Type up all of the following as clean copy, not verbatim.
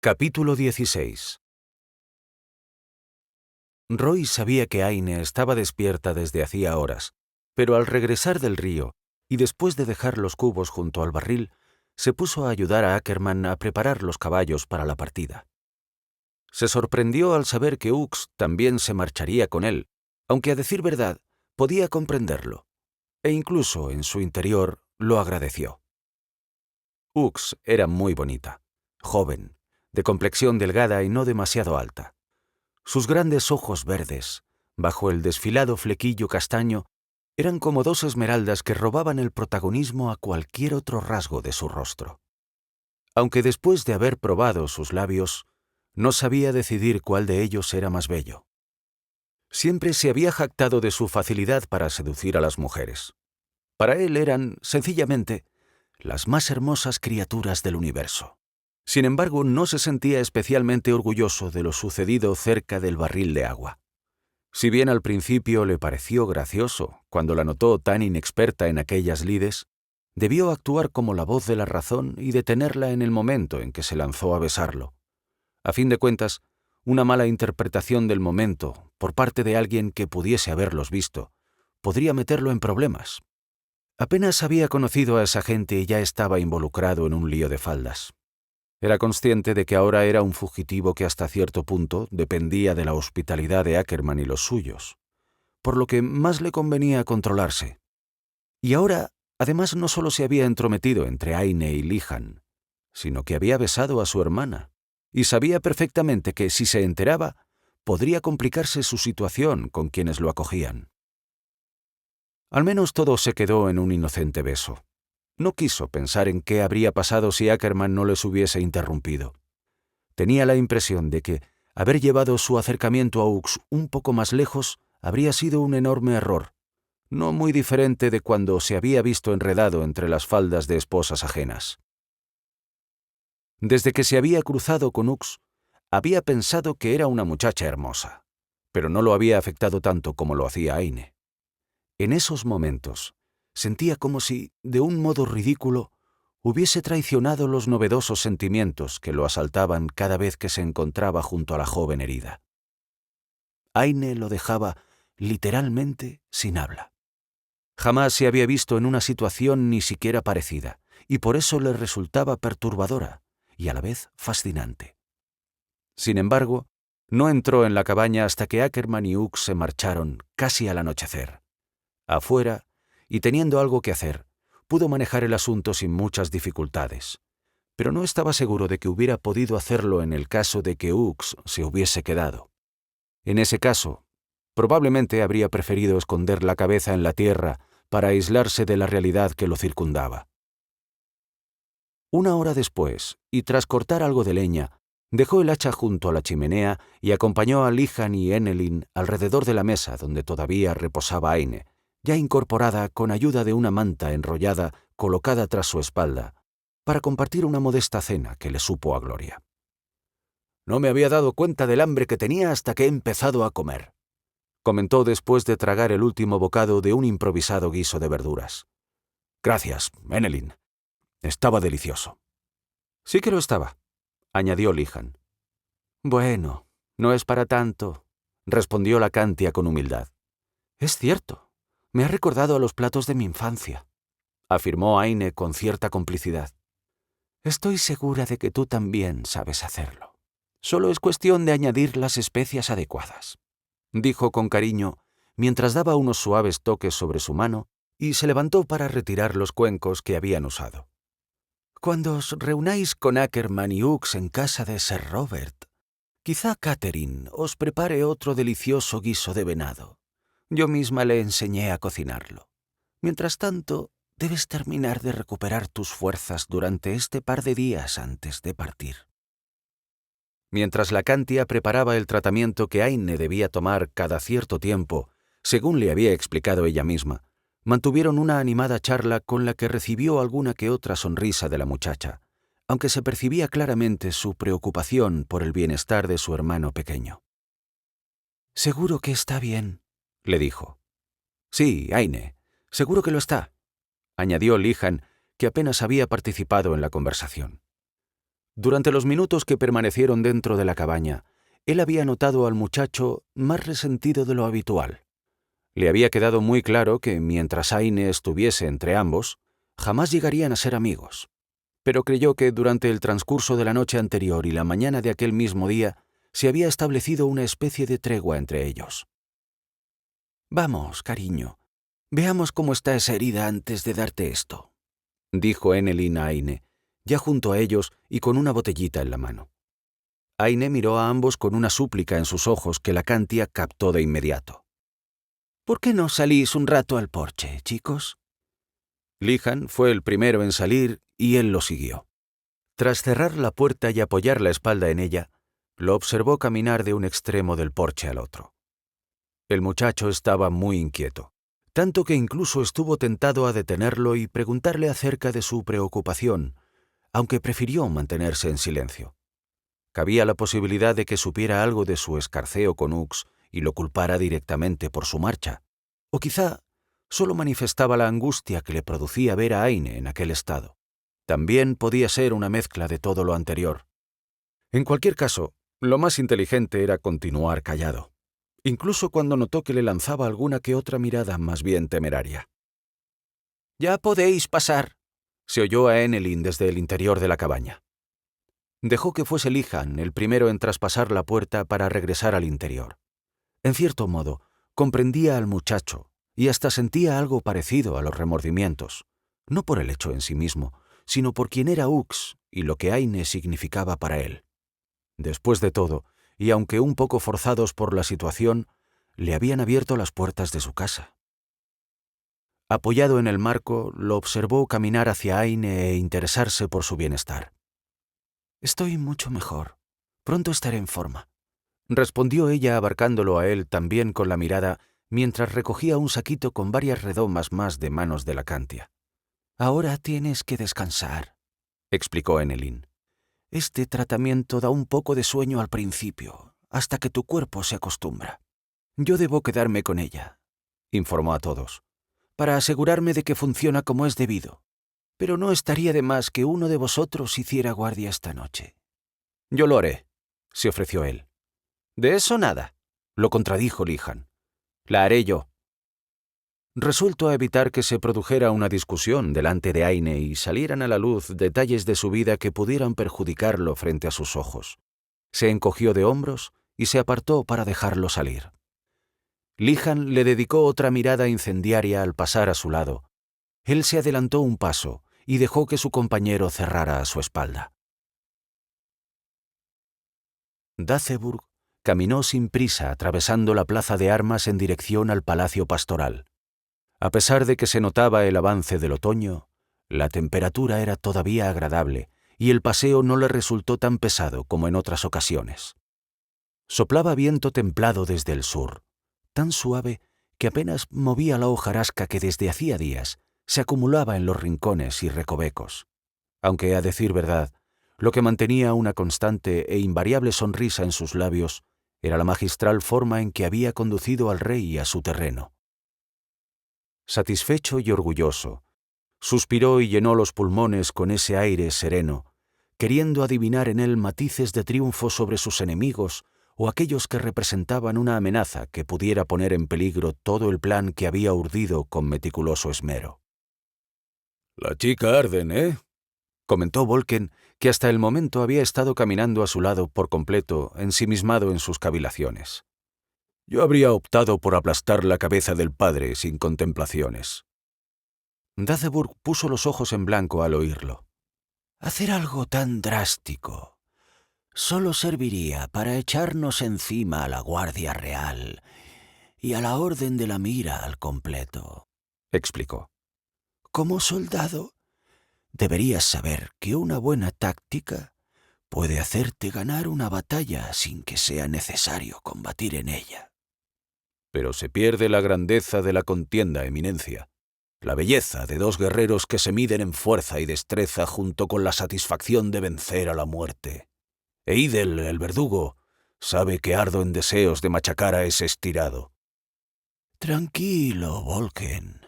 Capítulo 16. Roy sabía que Aine estaba despierta desde hacía horas, pero al regresar del río, y después de dejar los cubos junto al barril, se puso a ayudar a Ackerman a preparar los caballos para la partida. Se sorprendió al saber que Hux también se marcharía con él, aunque a decir verdad, podía comprenderlo, e incluso en su interior lo agradeció. Hux era muy bonita, joven, de complexión delgada y no demasiado alta. Sus grandes ojos verdes, bajo el desfilado flequillo castaño, eran como dos esmeraldas que robaban el protagonismo a cualquier otro rasgo de su rostro. Aunque después de haber probado sus labios, no sabía decidir cuál de ellos era más bello. Siempre se había jactado de su facilidad para seducir a las mujeres. Para él eran, sencillamente, las más hermosas criaturas del universo. Sin embargo, no se sentía especialmente orgulloso de lo sucedido cerca del barril de agua. Si bien al principio le pareció gracioso cuando la notó tan inexperta en aquellas lides, debió actuar como la voz de la razón y detenerla en el momento en que se lanzó a besarlo. A fin de cuentas, una mala interpretación del momento por parte de alguien que pudiese haberlos visto podría meterlo en problemas. Apenas había conocido a esa gente y ya estaba involucrado en un lío de faldas. Era consciente de que ahora era un fugitivo que hasta cierto punto dependía de la hospitalidad de Ackerman y los suyos, por lo que más le convenía controlarse. Y ahora, además, no solo se había entrometido entre Aine y Lihan, sino que había besado a su hermana, y sabía perfectamente que, si se enteraba, podría complicarse su situación con quienes lo acogían. Al menos todo se quedó en un inocente beso. No quiso pensar en qué habría pasado si Ackerman no les hubiese interrumpido. Tenía la impresión de que haber llevado su acercamiento a Hux un poco más lejos habría sido un enorme error, no muy diferente de cuando se había visto enredado entre las faldas de esposas ajenas. Desde que se había cruzado con Hux, había pensado que era una muchacha hermosa, pero no lo había afectado tanto como lo hacía Aine. En esos momentos, sentía como si, de un modo ridículo, hubiese traicionado los novedosos sentimientos que lo asaltaban cada vez que se encontraba junto a la joven herida. Aine lo dejaba literalmente sin habla. Jamás se había visto en una situación ni siquiera parecida, y por eso le resultaba perturbadora y a la vez fascinante. Sin embargo, no entró en la cabaña hasta que Ackerman y Hux se marcharon casi al anochecer. Afuera, y teniendo algo que hacer, pudo manejar el asunto sin muchas dificultades, pero no estaba seguro de que hubiera podido hacerlo en el caso de que Hux se hubiese quedado. En ese caso, probablemente habría preferido esconder la cabeza en la tierra para aislarse de la realidad que lo circundaba. Una hora después, y tras cortar algo de leña, dejó el hacha junto a la chimenea y acompañó a Lihan y Enelin alrededor de la mesa donde todavía reposaba Aine, ya incorporada con ayuda de una manta enrollada colocada tras su espalda, para compartir una modesta cena que le supo a gloria. «No me había dado cuenta del hambre que tenía hasta que he empezado a comer», comentó después de tragar el último bocado de un improvisado guiso de verduras. «Gracias, Enelin. Estaba delicioso». «Sí que lo estaba», añadió Lihan. «Bueno, no es para tanto», respondió la Cantia con humildad. «Es cierto. Me ha recordado a los platos de mi infancia», afirmó Aine con cierta complicidad. «Estoy segura de que tú también sabes hacerlo. Solo es cuestión de añadir las especias adecuadas», dijo con cariño, mientras daba unos suaves toques sobre su mano y se levantó para retirar los cuencos que habían usado. «Cuando os reunáis con Ackerman y Hux en casa de Sir Robert, quizá Catherine os prepare otro delicioso guiso de venado. Yo misma le enseñé a cocinarlo. Mientras tanto, debes terminar de recuperar tus fuerzas durante este par de días antes de partir». Mientras la Cantia preparaba el tratamiento que Aine debía tomar cada cierto tiempo, según le había explicado ella misma, mantuvieron una animada charla con la que recibió alguna que otra sonrisa de la muchacha, aunque se percibía claramente su preocupación por el bienestar de su hermano pequeño. «Seguro que está bien», le dijo. «Sí, Aine, seguro que lo está», añadió Lihan, que apenas había participado en la conversación. Durante los minutos que permanecieron dentro de la cabaña, él había notado al muchacho más resentido de lo habitual. Le había quedado muy claro que mientras Aine estuviese entre ambos, jamás llegarían a ser amigos. Pero creyó que durante el transcurso de la noche anterior y la mañana de aquel mismo día se había establecido una especie de tregua entre ellos. «Vamos, cariño, veamos cómo está esa herida antes de darte esto», dijo Enelin a Aine, ya junto a ellos y con una botellita en la mano. Aine miró a ambos con una súplica en sus ojos que la Cantia captó de inmediato. «¿Por qué no salís un rato al porche, chicos?» Lihan fue el primero en salir y él lo siguió. Tras cerrar la puerta y apoyar la espalda en ella, lo observó caminar de un extremo del porche al otro. El muchacho estaba muy inquieto, tanto que incluso estuvo tentado a detenerlo y preguntarle acerca de su preocupación, aunque prefirió mantenerse en silencio. Cabía la posibilidad de que supiera algo de su escarceo con Ux y lo culpara directamente por su marcha, o quizá solo manifestaba la angustia que le producía ver a Aine en aquel estado. También podía ser una mezcla de todo lo anterior. En cualquier caso, lo más inteligente era continuar callado, incluso cuando notó que le lanzaba alguna que otra mirada más bien temeraria. «Ya podéis pasar», se oyó a Enelin desde el interior de la cabaña. Dejó que fuese Lihan el primero en traspasar la puerta para regresar al interior. En cierto modo, comprendía al muchacho y hasta sentía algo parecido a los remordimientos, no por el hecho en sí mismo, sino por quién era Ux y lo que Aine significaba para él. Después de todo, y aunque un poco forzados por la situación, le habían abierto las puertas de su casa. Apoyado en el marco, lo observó caminar hacia Aine e interesarse por su bienestar. «Estoy mucho mejor. Pronto estaré en forma», respondió ella abarcándolo a él también con la mirada mientras recogía un saquito con varias redomas más de manos de la Cantia. «Ahora tienes que descansar», explicó Enelin. «Este tratamiento da un poco de sueño al principio, hasta que tu cuerpo se acostumbra. Yo debo quedarme con ella», informó a todos, «para asegurarme de que funciona como es debido. Pero no estaría de más que uno de vosotros hiciera guardia esta noche». «Yo lo haré», se ofreció él. «De eso nada», lo contradijo Lihan. «La haré yo». Resuelto a evitar que se produjera una discusión delante de Aine y salieran a la luz detalles de su vida que pudieran perjudicarlo frente a sus ojos, se encogió de hombros y se apartó para dejarlo salir. Lihan le dedicó otra mirada incendiaria al pasar a su lado. Él se adelantó un paso y dejó que su compañero cerrara a su espalda. Daceburg caminó sin prisa atravesando la plaza de armas en dirección al palacio pastoral. A pesar de que se notaba el avance del otoño, la temperatura era todavía agradable y el paseo no le resultó tan pesado como en otras ocasiones. Soplaba viento templado desde el sur, tan suave que apenas movía la hojarasca que desde hacía días se acumulaba en los rincones y recovecos, aunque, a decir verdad, lo que mantenía una constante e invariable sonrisa en sus labios era la magistral forma en que había conducido al rey a su terreno. Satisfecho y orgulloso, suspiró y llenó los pulmones con ese aire sereno, queriendo adivinar en él matices de triunfo sobre sus enemigos o aquellos que representaban una amenaza que pudiera poner en peligro todo el plan que había urdido con meticuloso esmero. «La chica Arden, ¿eh?», comentó Volken, que hasta el momento había estado caminando a su lado por completo, ensimismado en sus cavilaciones. «Yo habría optado por aplastar la cabeza del padre sin contemplaciones». Daceburg puso los ojos en blanco al oírlo. «Hacer algo tan drástico solo serviría para echarnos encima a la Guardia Real y a la Orden de la Mira al completo», explicó. «Como soldado, deberías saber que una buena táctica puede hacerte ganar una batalla sin que sea necesario combatir en ella». «Pero se pierde la grandeza de la contienda, eminencia. La belleza de dos guerreros que se miden en fuerza y destreza junto con la satisfacción de vencer a la muerte. Eidel, el verdugo, sabe que ardo en deseos de machacar a ese estirado». «Tranquilo, Volken.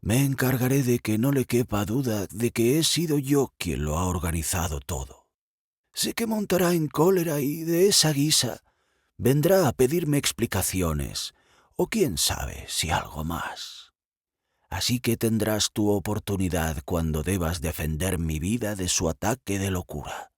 Me encargaré de que no le quepa duda de que he sido yo quien lo ha organizado todo». sé que montará en cólera y de esa guisa vendrá a pedirme explicaciones, o quién sabe si algo más. Así que tendrás tu oportunidad cuando debas defender mi vida de su ataque de locura»,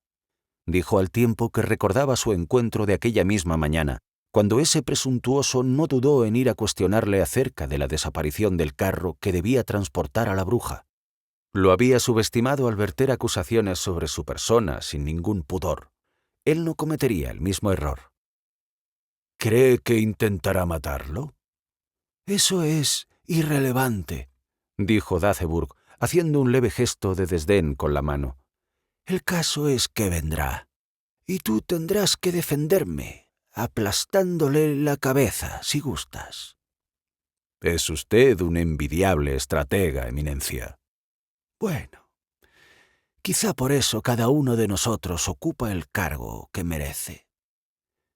dijo al tiempo que recordaba su encuentro de aquella misma mañana, cuando ese presuntuoso no dudó en ir a cuestionarle acerca de la desaparición del carro que debía transportar a la bruja. Lo había subestimado al verter acusaciones sobre su persona sin ningún pudor. Él no cometería el mismo error. «¿Cree que intentará matarlo?» «Eso es irrelevante», dijo Dazebur, haciendo un leve gesto de desdén con la mano. «El caso es que vendrá, y tú tendrás que defenderme, aplastándole la cabeza, si gustas». «Es usted un envidiable estratega, Eminencia». «Bueno, quizá por eso cada uno de nosotros ocupa el cargo que merece.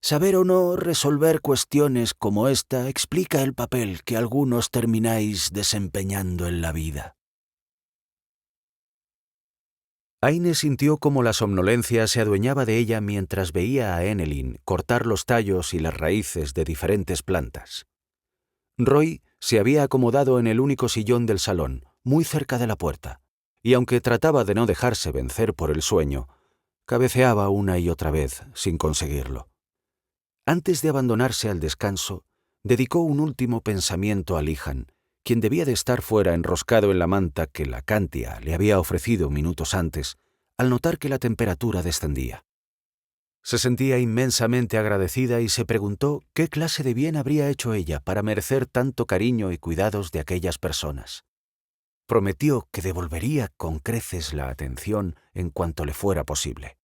Saber o no resolver cuestiones como esta explica el papel que algunos termináis desempeñando en la vida». Aine sintió cómo la somnolencia se adueñaba de ella mientras veía a Enelin cortar los tallos y las raíces de diferentes plantas. Roy se había acomodado en el único sillón del salón, muy cerca de la puerta, y aunque trataba de no dejarse vencer por el sueño, cabeceaba una y otra vez sin conseguirlo. Antes de abandonarse al descanso, dedicó un último pensamiento a Lihan, quien debía de estar fuera enroscado en la manta que la Cantia le había ofrecido minutos antes, al notar que la temperatura descendía. Se sentía inmensamente agradecida y se preguntó qué clase de bien habría hecho ella para merecer tanto cariño y cuidados de aquellas personas. Prometió que devolvería con creces la atención en cuanto le fuera posible.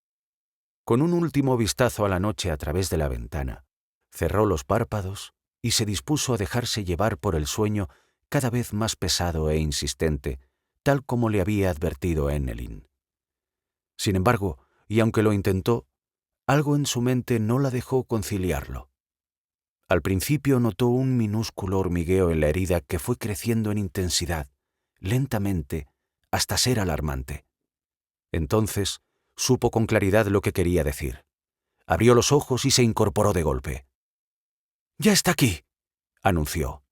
Con un último vistazo a la noche a través de la ventana, cerró los párpados y se dispuso a dejarse llevar por el sueño cada vez más pesado e insistente, tal como le había advertido Enelin. Sin embargo, y aunque lo intentó, algo en su mente no la dejó conciliarlo. Al principio notó un minúsculo hormigueo en la herida que fue creciendo en intensidad, lentamente, hasta ser alarmante. Entonces, supo con claridad lo que quería decir. Abrió los ojos y se incorporó de golpe. «Ya está aquí», anunció.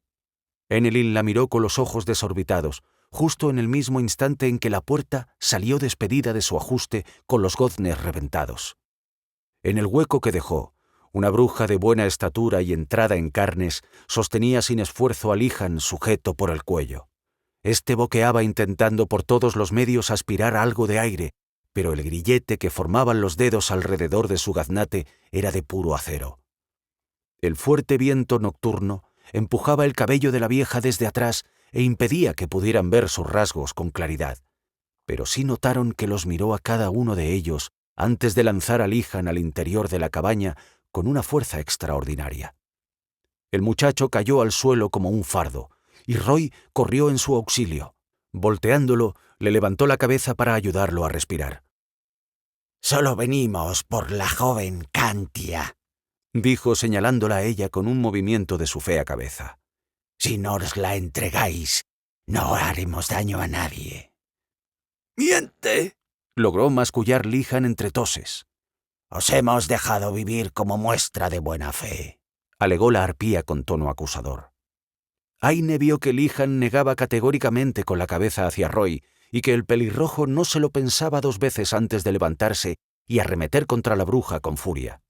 Enelin la miró con los ojos desorbitados, justo en el mismo instante en que la puerta salió despedida de su ajuste con los goznes reventados. En el hueco que dejó, una bruja de buena estatura y entrada en carnes sostenía sin esfuerzo a Lihan sujeto por el cuello. Este boqueaba intentando por todos los medios aspirar algo de aire, pero el grillete que formaban los dedos alrededor de su gaznate era de puro acero. El fuerte viento nocturno empujaba el cabello de la vieja desde atrás e impedía que pudieran ver sus rasgos con claridad, pero sí notaron que los miró a cada uno de ellos antes de lanzar a Lihan al interior de la cabaña con una fuerza extraordinaria. El muchacho cayó al suelo como un fardo, y Roy corrió en su auxilio. Volteándolo, le levantó la cabeza para ayudarlo a respirar. «Solo venimos por la joven Cantia», dijo señalándola a ella con un movimiento de su fea cabeza. «Si no os la entregáis, no haremos daño a nadie». «¡Miente!», logró mascullar Lihan entre toses. «Os hemos dejado vivir como muestra de buena fe», alegó la arpía con tono acusador. Aine vio que Lihan negaba categóricamente con la cabeza hacia Roy y que el pelirrojo no se lo pensaba dos veces antes de levantarse y arremeter contra la bruja con furia.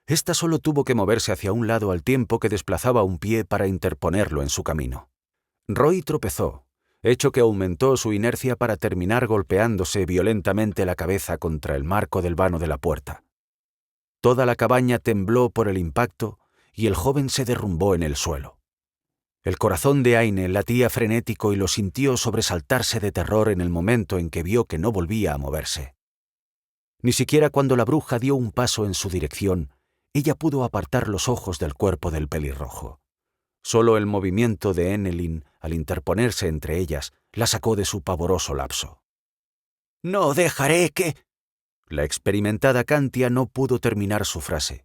Esta solo tuvo que moverse hacia un lado al tiempo que desplazaba un pie para interponerlo en su camino. Roy tropezó, hecho que aumentó su inercia para terminar golpeándose violentamente la cabeza contra el marco del vano de la puerta. Toda la cabaña tembló por el impacto y el joven se derrumbó en el suelo. El corazón de Aine latía frenético y lo sintió sobresaltarse de terror en el momento en que vio que no volvía a moverse. Ni siquiera cuando la bruja dio un paso en su dirección, ella pudo apartar los ojos del cuerpo del pelirrojo. Solo el movimiento de Enelin, al interponerse entre ellas, la sacó de su pavoroso lapso. «No dejaré que...» La experimentada Cantia no pudo terminar su frase,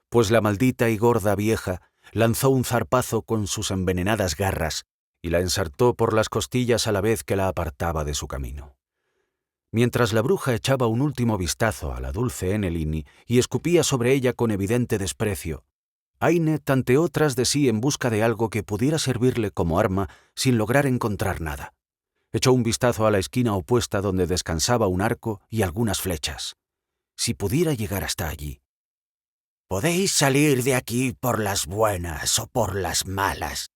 pues la maldita y gorda vieja lanzó un zarpazo con sus envenenadas garras y la ensartó por las costillas a la vez que la apartaba de su camino. Mientras la bruja echaba un último vistazo a la dulce Enelin y escupía sobre ella con evidente desprecio, Aine tanteó tras de sí en busca de algo que pudiera servirle como arma sin lograr encontrar nada. Echó un vistazo a la esquina opuesta donde descansaba un arco y algunas flechas. Si pudiera llegar hasta allí. Podéis salir de aquí por las buenas o por las malas,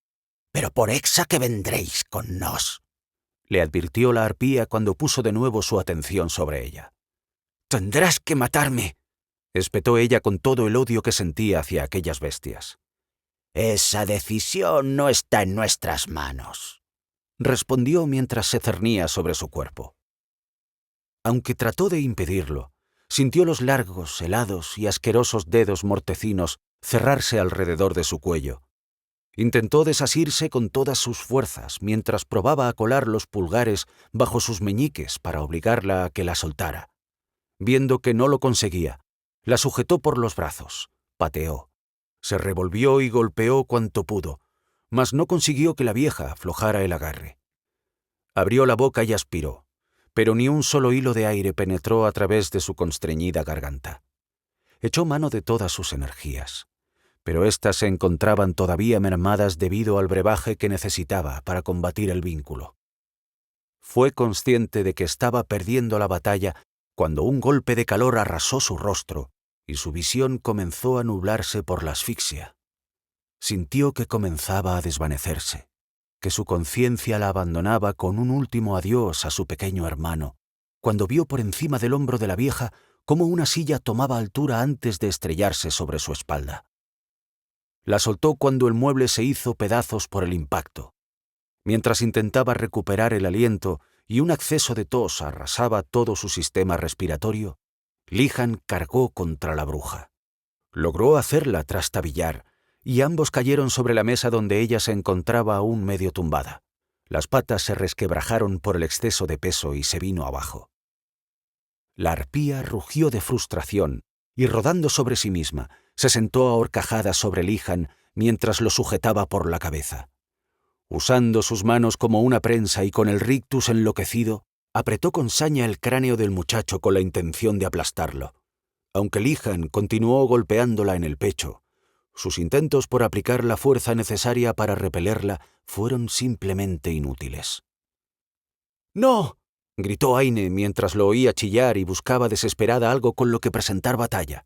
pero por exa que vendréis con nos, le advirtió la arpía cuando puso de nuevo su atención sobre ella. Tendrás que matarme, espetó ella con todo el odio que sentía hacia aquellas bestias. Esa decisión no está en nuestras manos, respondió mientras se cernía sobre su cuerpo. Aunque trató de impedirlo, sintió los largos, helados y asquerosos dedos mortecinos cerrarse alrededor de su cuello. Intentó desasirse con todas sus fuerzas mientras probaba a colar los pulgares bajo sus meñiques para obligarla a que la soltara. Viendo que no lo conseguía, la sujetó por los brazos, pateó, se revolvió y golpeó cuanto pudo, mas no consiguió que la vieja aflojara el agarre. Abrió la boca y aspiró, pero ni un solo hilo de aire penetró a través de su constreñida garganta. Echó mano de todas sus energías, pero éstas se encontraban todavía mermadas debido al brebaje que necesitaba para combatir el vínculo. Fue consciente de que estaba perdiendo la batalla cuando un golpe de calor arrasó su rostro y su visión comenzó a nublarse por la asfixia. Sintió que comenzaba a desvanecerse, que su conciencia la abandonaba con un último adiós a su pequeño hermano, cuando vio por encima del hombro de la vieja cómo una silla tomaba altura antes de estrellarse sobre su espalda. La soltó cuando el mueble se hizo pedazos por el impacto. Mientras intentaba recuperar el aliento y un acceso de tos arrasaba todo su sistema respiratorio, Lihan cargó contra la bruja. Logró hacerla trastabillar, y ambos cayeron sobre la mesa donde ella se encontraba aún medio tumbada. Las patas se resquebrajaron por el exceso de peso y se vino abajo. La arpía rugió de frustración y, rodando sobre sí misma, se sentó ahorcajada sobre Lihan mientras lo sujetaba por la cabeza. Usando sus manos como una prensa y con el rictus enloquecido, apretó con saña el cráneo del muchacho con la intención de aplastarlo. Aunque Lihan continuó golpeándola en el pecho, sus intentos por aplicar la fuerza necesaria para repelerla fueron simplemente inútiles. «¡No!», gritó Aine mientras lo oía chillar y buscaba desesperada algo con lo que presentar batalla.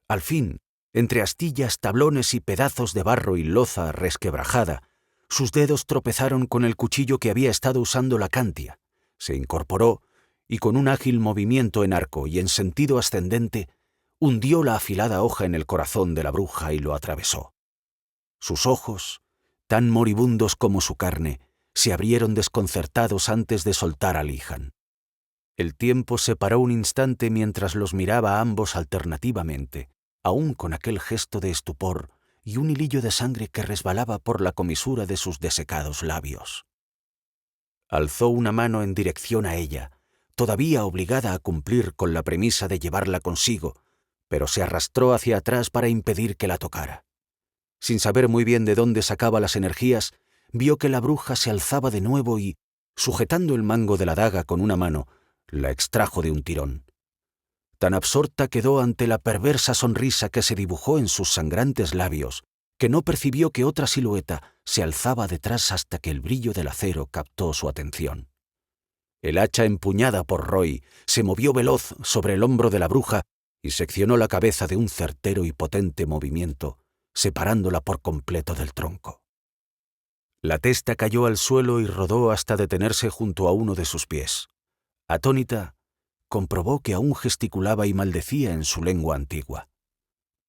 Al fin, entre astillas, tablones y pedazos de barro y loza resquebrajada, sus dedos tropezaron con el cuchillo que había estado usando la Cantia. Se incorporó y con un ágil movimiento en arco y en sentido ascendente, hundió la afilada hoja en el corazón de la bruja y lo atravesó. Sus ojos, tan moribundos como su carne, se abrieron desconcertados antes de soltar a Lihan. El tiempo se paró un instante mientras los miraba a ambos alternativamente, aún con aquel gesto de estupor y un hilillo de sangre que resbalaba por la comisura de sus desecados labios. Alzó una mano en dirección a ella, todavía obligada a cumplir con la premisa de llevarla consigo, pero se arrastró hacia atrás para impedir que la tocara. Sin saber muy bien de dónde sacaba las energías, vio que la bruja se alzaba de nuevo y, sujetando el mango de la daga con una mano, la extrajo de un tirón. Tan absorta quedó ante la perversa sonrisa que se dibujó en sus sangrantes labios, que no percibió que otra silueta se alzaba detrás hasta que el brillo del acero captó su atención. El hacha empuñada por Roy se movió veloz sobre el hombro de la bruja y seccionó la cabeza de un certero y potente movimiento, separándola por completo del tronco. La testa cayó al suelo y rodó hasta detenerse junto a uno de sus pies. Atónita, comprobó que aún gesticulaba y maldecía en su lengua antigua.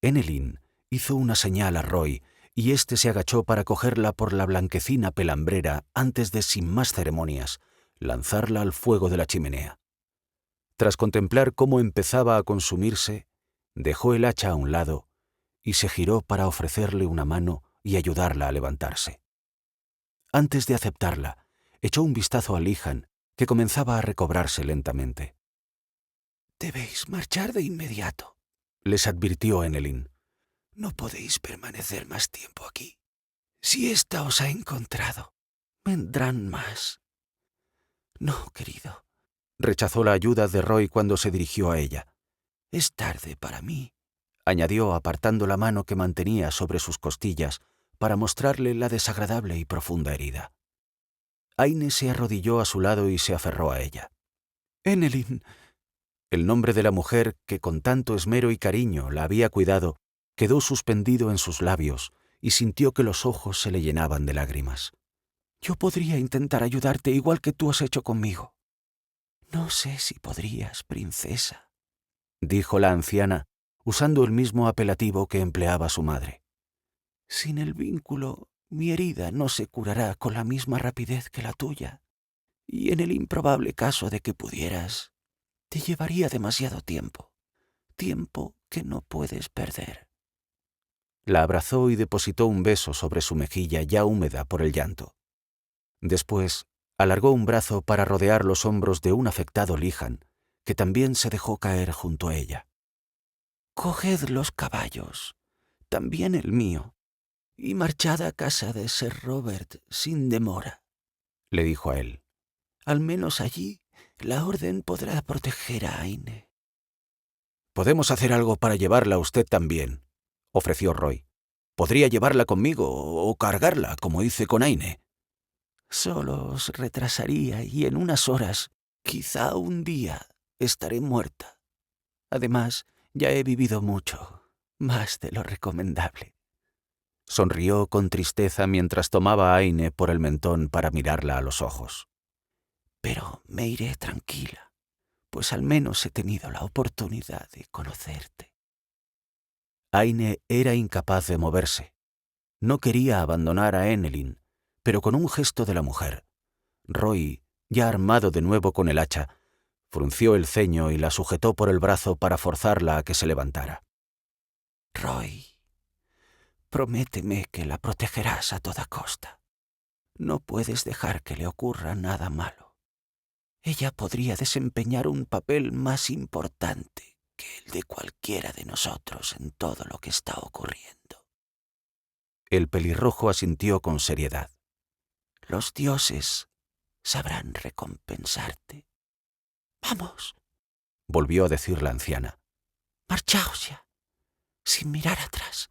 Enelin hizo una señal a Roy y éste se agachó para cogerla por la blanquecina pelambrera antes de, sin más ceremonias, lanzarla al fuego de la chimenea. Tras contemplar cómo empezaba a consumirse, dejó el hacha a un lado y se giró para ofrecerle una mano y ayudarla a levantarse. Antes de aceptarla, echó un vistazo a Lihan, que comenzaba a recobrarse lentamente. «Debéis marchar de inmediato», les advirtió Enelin. «No podéis permanecer más tiempo aquí. Si ésta os ha encontrado, vendrán más». «No, querido», Rechazó la ayuda de Roy cuando se dirigió a ella. «Es tarde para mí», añadió apartando la mano que mantenía sobre sus costillas para mostrarle la desagradable y profunda herida. Aine se arrodilló a su lado y se aferró a ella. «Enelin». El nombre de la mujer que con tanto esmero y cariño la había cuidado quedó suspendido en sus labios y sintió que los ojos se le llenaban de lágrimas. «Yo podría intentar ayudarte igual que tú has hecho conmigo». «No sé si podrías, princesa», dijo la anciana, usando el mismo apelativo que empleaba su madre. «Sin el vínculo, mi herida no se curará con la misma rapidez que la tuya, y en el improbable caso de que pudieras, te llevaría demasiado tiempo, tiempo que no puedes perder». La abrazó y depositó un beso sobre su mejilla ya húmeda por el llanto. Después, alargó un brazo para rodear los hombros de un afectado Lihan, que también se dejó caer junto a ella. «Coged los caballos, también el mío, y marchad a casa de Sir Robert sin demora», le dijo a él. «Al menos allí la orden podrá proteger a Aine». «Podemos hacer algo para llevarla a usted también», ofreció Roy. «Podría llevarla conmigo o cargarla, como hice con Aine». «Solo os retrasaría y en unas horas, quizá un día, estaré muerta. Además, ya he vivido mucho, más de lo recomendable». Sonrió con tristeza mientras tomaba a Aine por el mentón para mirarla a los ojos. «Pero me iré tranquila, pues al menos he tenido la oportunidad de conocerte». Aine era incapaz de moverse. No quería abandonar a Enelin, pero con un gesto de la mujer, Roy, ya armado de nuevo con el hacha, frunció el ceño y la sujetó por el brazo para forzarla a que se levantara. «Roy, prométeme que la protegerás a toda costa. No puedes dejar que le ocurra nada malo. Ella podría desempeñar un papel más importante que el de cualquiera de nosotros en todo lo que está ocurriendo». El pelirrojo asintió con seriedad. «Los dioses sabrán recompensarte. Vamos», volvió a decir la anciana. «marchaos ya, sin mirar atrás».